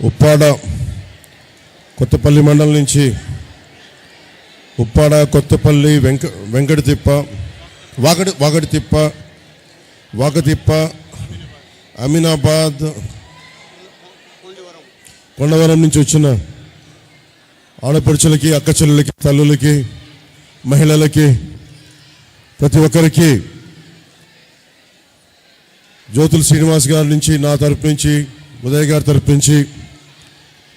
ఉప్పాడ కొత్తపల్లి మండలం నుంచి ఉప్పాడ కొత్తపల్లి వెంకటతిప్ప వాకతిప్ప అమీనాబాద్ కొండవరం నుంచి వచ్చిన ఆడపడుచులకి అక్క చెల్లెలకి తల్లులకి మహిళలకి ప్రతి ఒక్కరికి జ్యోతుల శ్రీనివాస్ గారి నుంచి నా తరపు నుంచి ఉదయ్ గారి తరపు నుంచి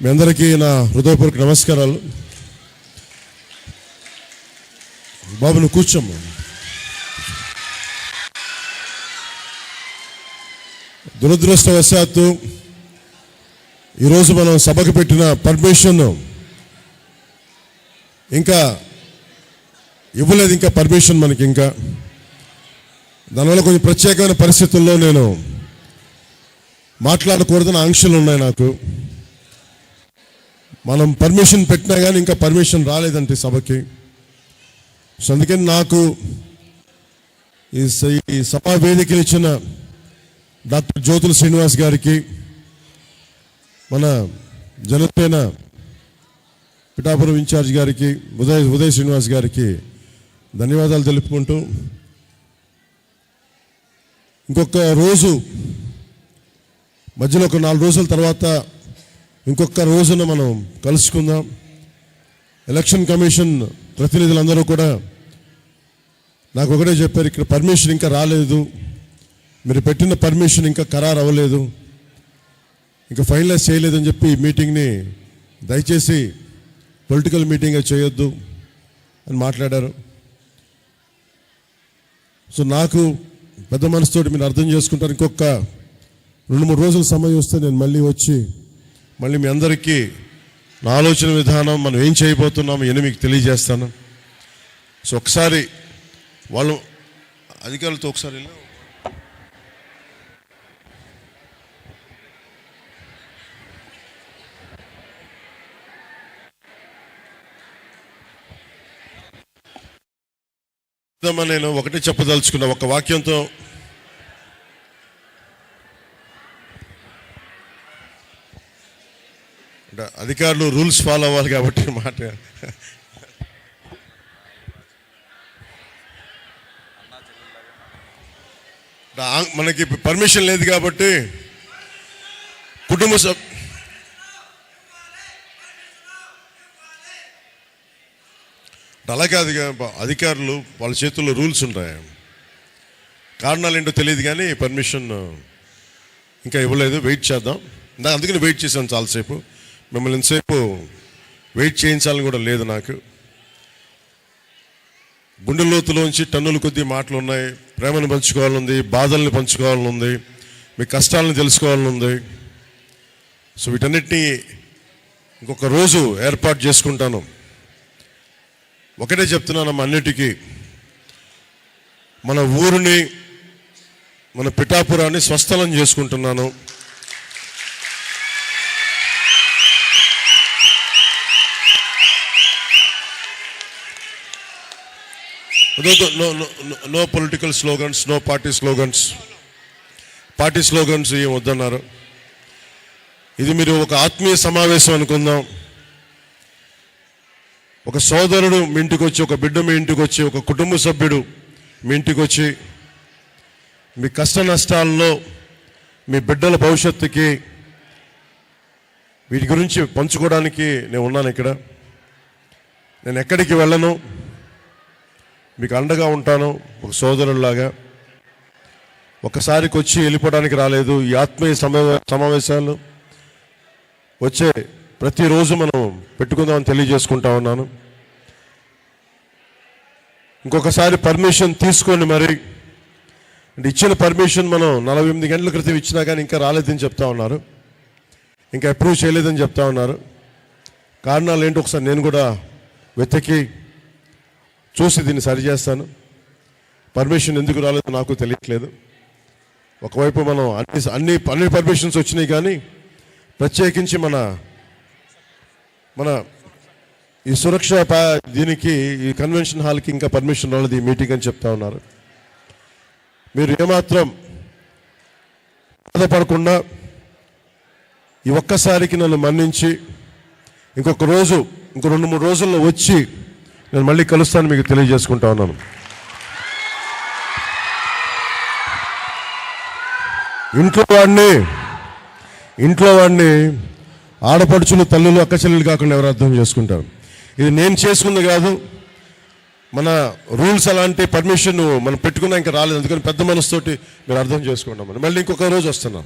మీ అందరికీ నా హృదయపూర్వక నమస్కారాలు. బాబు నువ్వు కూర్చోమ్మ. దురదృష్టవశాత్తు ఈరోజు మనం సభకు పెట్టిన పర్మిషన్ ఇంకా ఇవ్వలేదు. ఇంకా పర్మిషన్ మనకి ఇంకా దానివల్ల కొంచెం ప్రత్యేకమైన పరిస్థితుల్లో నేను మాట్లాడకూడదని ఆంక్షలు ఉన్నాయి నాకు. మనం పర్మిషన్ పెట్టినా కానీ ఇంకా పర్మిషన్ రాలేదంటే సభకి. సో అందుకని నాకు ఈ సభా వేదికలు ఇచ్చిన డాక్టర్ జ్యోతుల శ్రీనివాస్ గారికి, మన జనసేన పిఠాపురం ఇన్ఛార్జ్ గారికి, ఉదయ్ శ్రీనివాస్ గారికి ధన్యవాదాలు తెలుపుకుంటూ, ఇంకొక రోజు మధ్యలో ఒక 4 రోజుల తర్వాత ఇంకొక రోజున మనం కలుసుకుందాం. ఎలక్షన్ కమిషన్ ప్రతినిధులందరూ కూడా నాకు ఒకటే చెప్పారు, ఇక్కడ పర్మిషన్ ఇంకా రాలేదు, మీరు పెట్టిన పర్మిషన్ ఇంకా ఖరారు అవ్వలేదు, ఇంకా ఫైనలైజ్ చేయలేదని చెప్పి ఈ మీటింగ్ని దయచేసి పొలిటికల్ మీటింగ్గా చేయొద్దు అని మాట్లాడారు. సో నాకు పెద్ద మనసుతోటి మీరు అర్థం చేసుకుంటారు. ఇంకొక 2-3 రోజుల సమయం వస్తే నేను మళ్ళీ వచ్చి మళ్ళీ మీ అందరికీ నా ఆలోచన విధానం, మనం ఏం చేయబోతున్నాము అని మీకు తెలియజేస్తాను. సో ఒకసారి వాళ్ళు అధికారులతో ఒకసారి నేను ఒకటే చెప్పదలుచుకున్న ఒక వాక్యంతో. అధికారులు రూల్స్ ఫాలో అవ్వాలి కాబట్టి మాట. మనకి పర్మిషన్ లేదు కాబట్టి కుటుంబ అలాగే అధికారులు వాళ్ళ చేతుల్లో రూల్స్ ఉంటాయి. కారణాలు ఏంటో తెలియదు కానీ పర్మిషన్ ఇంకా ఇవ్వలేదు. వెయిట్ చేద్దాం. అందుకని వెయిట్ చేశాను చాలాసేపు. మిమ్మల్ని ఎంతసేపు వెయిట్ చేయించాలని కూడా లేదు నాకు. గుండె లోతులోంచి టన్నుల కొద్దీ మాటలు ఉన్నాయి. ప్రేమను పంచుకోవాలనుంది, బాధల్ని పంచుకోవాలనుంది, మీ కష్టాలను తెలుసుకోవాలనుంది. సో వీటన్నిటినీ ఇంకొక రోజు ఏర్పాటు చేసుకుంటాను. ఒకటే చెప్తున్నానమ్మా, అన్నిటికీ మన ఊరిని, మన పిఠాపురాన్ని స్వస్థలం చేసుకుంటున్నాను. No political slogans, no party slogans ఏం వద్దన్నారు. ఇది మీరు ఒక ఆత్మీయ సమావేశం అనుకుందాం. ఒక సోదరుడు మీ ఇంటికి వచ్చి, ఒక బిడ్డ మీ ఇంటికి వచ్చి, ఒక కుటుంబ సభ్యుడు మీ ఇంటికి వచ్చి మీ కష్ట నష్టాల్లో, మీ బిడ్డల భవిష్యత్తుకి, వీటి గురించి పంచుకోవడానికి నేను ఉన్నాను ఇక్కడ. నేను ఎక్కడికి వెళ్ళను, మీకు అండగా ఉంటాను ఒక సోదరులాగా. ఒకసారికి వచ్చి వెళ్ళిపోవడానికి రాలేదు. ఈ ఆత్మీయ సమావేశాలు వచ్చే ప్రతిరోజు మనం పెట్టుకుందామని తెలియజేసుకుంటా ఉన్నాను. ఇంకొకసారి పర్మిషన్ తీసుకొని మరి అంటే ఇచ్చిన పర్మిషన్ మనం 48 గంటల క్రితం ఇచ్చినా కానీ ఇంకా రాలేదని చెప్తా ఉన్నారు, ఇంకా అప్రూవ్ చేయలేదని చెప్తా ఉన్నారు. కారణాలు ఏంటో ఒకసారి నేను కూడా వెతికి చూసి దీన్ని సరిచేస్తాను. పర్మిషన్ ఎందుకు రాలేదో నాకు తెలియట్లేదు. ఒకవైపు మనం అన్ని పర్మిషన్స్ వచ్చినాయి కానీ ప్రత్యేకించి మన ఈ సురక్ష దీనికి, ఈ కన్వెన్షన్ హాల్కి ఇంకా పర్మిషన్ రాలేదు ఈ మీటింగ్ అని చెప్తా ఉన్నారు. మీరు ఏమాత్రం బాధపడకుండా ఈ ఒక్కసారికి నన్ను మన్నించి ఇంకో 2-3 రోజుల్లో వచ్చి నేను మళ్ళీ కలుస్తాను మీకు తెలియజేసుకుంటా ఉన్నాను. ఇంట్లో వాడిని ఆడపడుచులు, తల్లులు, అక్క చెల్లెలు కాకుండా ఎవరు అర్థం చేసుకుంటారు? ఇది నేను చేసుకుంది కాదు, మన రూల్స్ అలాంటి పర్మిషన్ మనం పెట్టుకున్నా ఇంకా రాలేదు. అందుకని పెద్ద మనసుతోటి మీరు అర్థం చేసుకుంటాం. మళ్ళీ ఇంకొక రోజు వస్తున్నాం.